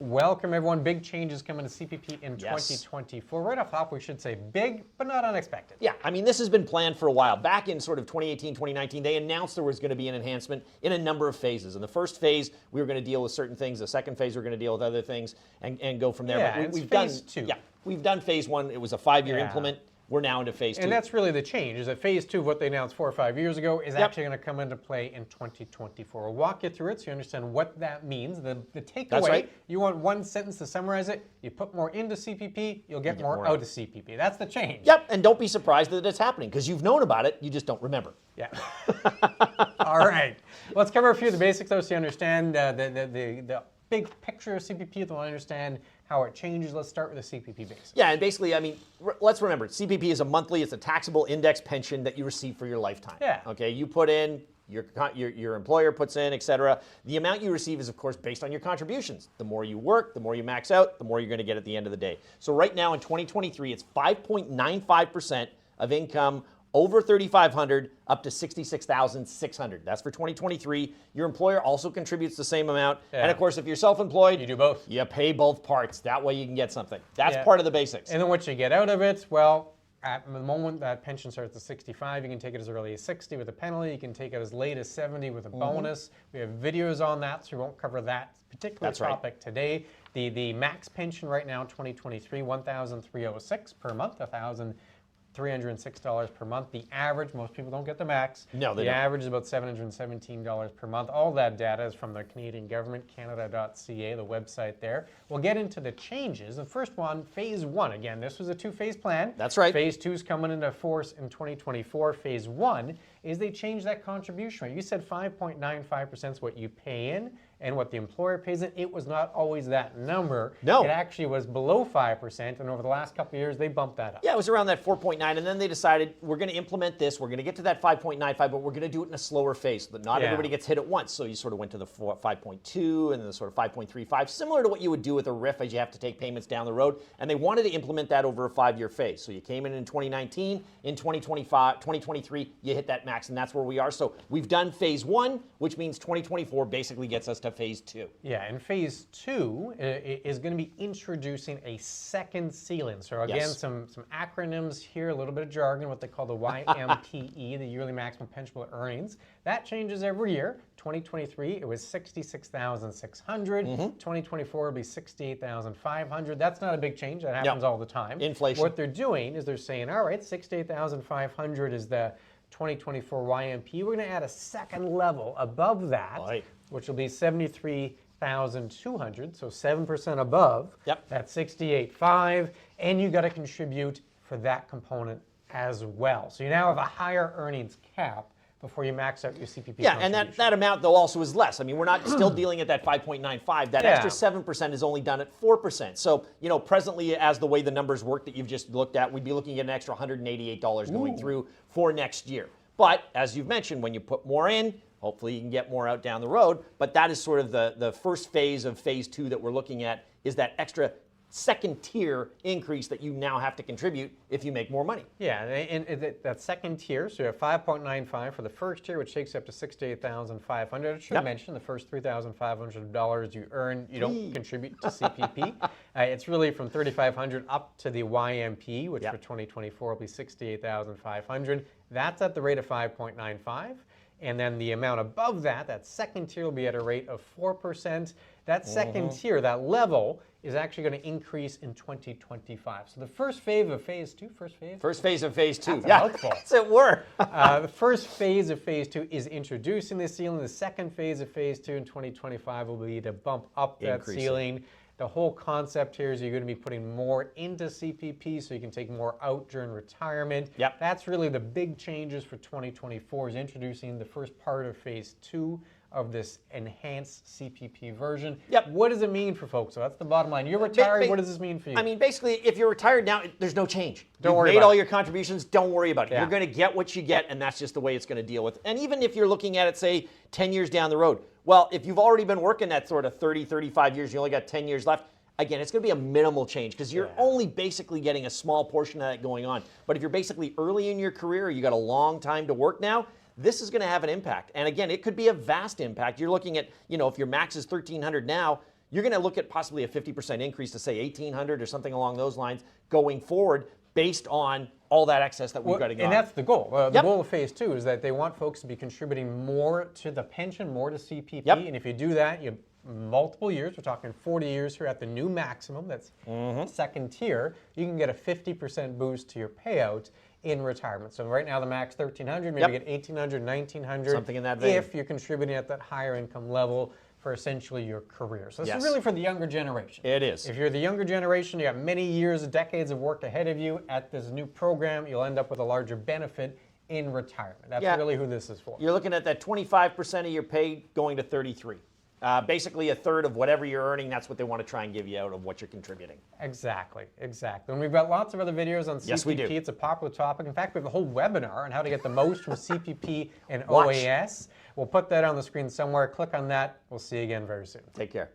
Welcome, everyone. Big changes coming to CPP in 2024. Right off the top, we should say big, but not unexpected. Yeah, I mean, this has been planned for a while. Back in sort of 2018, 2019, they announced there was going to be an enhancement in a number of phases. In the first phase, we were going to deal with certain things. The second phase, we're going to deal with other things and go from there. Yeah, but we've phase done 2. Yeah, we've done phase 1. It was a 5-year implement. We're now into phase 2. And that's really the change, is that phase 2 of what they announced 4 or 5 years ago is actually going to come into play in 2024. We'll walk you through it so you understand what that means. The takeaway, That's right. You want one sentence to summarize it, you put more into CPP, you'll get more out of CPP. That's the change. Yep, and don't be surprised that it's happening, because you've known about it, you just don't remember. Yeah. All right. Let's cover a few of the basics, though, so you understand the big picture of CPP, so you understand how it changes. Let's start with the CPP basics. Yeah, and basically, I mean, let's remember, CPP is a monthly, it's a taxable index pension that you receive for your lifetime. Yeah. Okay, you put in, your employer puts in, et cetera. The amount you receive is, of course, based on your contributions. The more you work, the more you max out, the more you're going to get at the end of the day. So right now in 2023, it's 5.95% of income over $3,500 up to $66,600. That's for 2023. Your employer also contributes the same amount. Yeah. And of course, if you're self-employed, you do both. You pay both parts. That way you can get something. That's part of the basics. And then what you get out of it, well, at the moment that pension starts at 65, you can take it as early as 60 with a penalty. You can take it as late as 70 with a bonus. We have videos on that, so we won't cover that particular topic today. The max pension right now, 2023, $1,306 per month, $1,306 per month. The average, most people don't get the max. No, they don't. The average is about $717 per month. All that data is from the Canadian government, canada.ca, the website there. We'll get into the changes. The first one, phase 1. Again, this was a 2-phase plan. That's right. Phase 2 is coming into force in 2024. Phase 1 is they changed that contribution rate. You said 5.95% is what you pay in and what the employer pays in. It was not always that number. No. It actually was below 5%, and over the last couple of years, they bumped that up. Yeah, it was around that 4.9, and then they decided, we're going to implement this, we're going to get to that 5.95, but we're going to do it in a slower phase so that not everybody gets hit at once. So you sort of went to the 5.2 and then the sort of 5.35, similar to what you would do with a RIF as you have to take payments down the road, and they wanted to implement that over a 5-year phase. So you came in 2019, in 2023, you hit that max, and that's where we are. So we've done phase 1, which means 2024 basically gets us to phase 2. Yeah, and phase 2 is going to be introducing a second ceiling. So again, some acronyms here, a little bit of jargon, what they call the YMPE, the Yearly Maximum Pensionable Earnings. That changes every year. 2023, it was $66,600. 2024 will be $68,500. That's not a big change. That happens all the time. Inflation. What they're doing is they're saying, all right, $68,500 is the 2024 YMP. We're going to add a second level above that, which will be $73,200, so 7% above. That's $68,500, and you got to contribute for that component as well. So you now have a higher earnings cap before you max out your CPP. Yeah, and that amount, though, also is less. I mean, we're not still dealing at that 5.95. That extra 7% is only done at 4%. So, you know, presently, as the way the numbers work that you've just looked at, we'd be looking at an extra $188 going through for next year. But, as you've mentioned, when you put more in, hopefully you can get more out down the road. But that is sort of the first phase of phase 2 that we're looking at, is that extra second tier increase that you now have to contribute if you make more money. Yeah, and that second tier, so you have 5.95 for the first tier, which takes you up to $68,500. I should mention the first $3,500 you earn, you don't contribute to CPP. It's really from $3,500 up to the YMP, which for 2024 will be $68,500. That's at the rate of 5.95. And then the amount above that, that second tier, will be at a rate of 4%. That second tier, that level, is actually going to increase in 2025. So the first phase of phase 2, first phase of phase 2. That's it were. The first phase of phase 2 is introducing the ceiling. The second phase of phase 2 in 2025 will be to bump up that ceiling. The whole concept here is you're going to be putting more into CPP so you can take more out during retirement. That's really the big changes for 2024, is introducing the first part of phase 2 of this enhanced CPP version. What does it mean for folks? So that's the bottom line. You're retired, what does this mean for you? I mean, basically, if you're retired now, there's no change. Don't worry about it. You've made all your contributions, don't worry about it. You're going to get what you get, and that's just the way it's going to deal with. And even if you're looking at it, say, 10 years down the road, well, if you've already been working that sort of 30, 35 years, you only got 10 years left, again, it's going to be a minimal change because you're only basically getting a small portion of that going on. But if you're basically early in your career, you got a long time to work now, this is going to have an impact. And again, it could be a vast impact. You're looking at, you know, if your max is $1,300 now, you're going to look at possibly a 50% increase to say $1,800 or something along those lines going forward based on all that excess that we've got to go. And that's the goal. The goal of phase 2 is that they want folks to be contributing more to the pension, more to CPP. And if you do that, you multiple years, we're talking 40 years here at the new maximum, that's second tier, you can get a 50% boost to your payout in retirement. So right now the max $1,300, maybe get $1,800, $1,900. Something in that vein. If you're contributing at that higher income level for essentially your career. So this is really for the younger generation. It is. If you're the younger generation, you got many years, decades of work ahead of you. At this new program, you'll end up with a larger benefit in retirement. That's really who this is for. You're looking at that 25% of your pay going to 33. Basically a third of whatever you're earning, that's what they want to try and give you out of what you're contributing. Exactly, exactly. And we've got lots of other videos on CPP. Yes, we do. It's a popular topic. In fact, we have a whole webinar on how to get the most from CPP and OAS. We'll put that on the screen somewhere. Click on that. We'll see you again very soon. Take care.